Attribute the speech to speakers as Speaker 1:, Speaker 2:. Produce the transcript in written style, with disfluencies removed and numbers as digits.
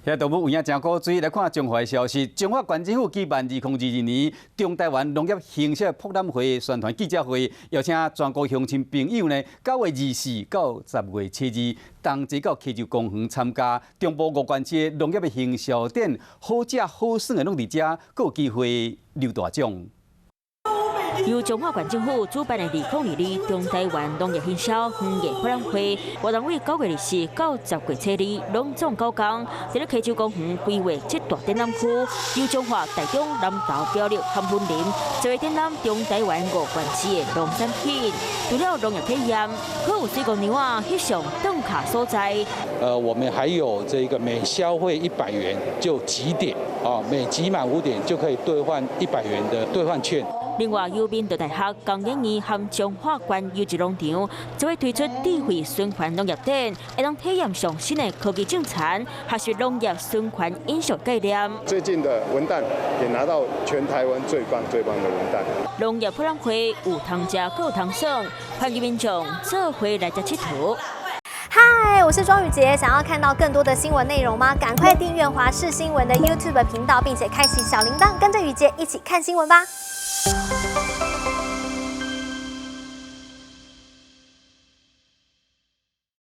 Speaker 1: 遐动物有影真古锥，来看中华的消息。中华县政府举办2022年中台湾农业兴社博览会宣传记者会，邀请全国乡亲朋友呢，9月24到10月7日，同齐到溪州公园参加中部5县市的农业的行销展，好食好耍的拢伫遮，阁有机会溜大奖。
Speaker 2: 由中华县政府主办的2022中台湾农业行销园艺博览会，活动为9月24到10月7日，隆重9天，在咧溪州公园规划这大展览区，由中华台中南投表绿含分林，作为展览中台湾5县市的农产品。除了农业体验，可有水果牛啊翕相登卡所在。
Speaker 3: 我们还有这个每消费100元就集点啊，每集满5点就可以兑换100元的兑换券。
Speaker 2: 另外，友民大大学工研院和中华县有机农场则会推出智慧循环农业展，会让体验上新的科技种产，学习农业循环饮食概念。
Speaker 4: 最近的文旦也拿到全台湾最棒的文旦。
Speaker 2: 农业博览会有通食，阁有通耍，欢迎民众做伙来这佚佗。
Speaker 5: 嗨，我是庄宇杰。想要看到更多的新闻内容吗？赶快订阅华视新闻的 YouTube 频道，并且开启小铃铛，跟着宇杰一起看新闻吧。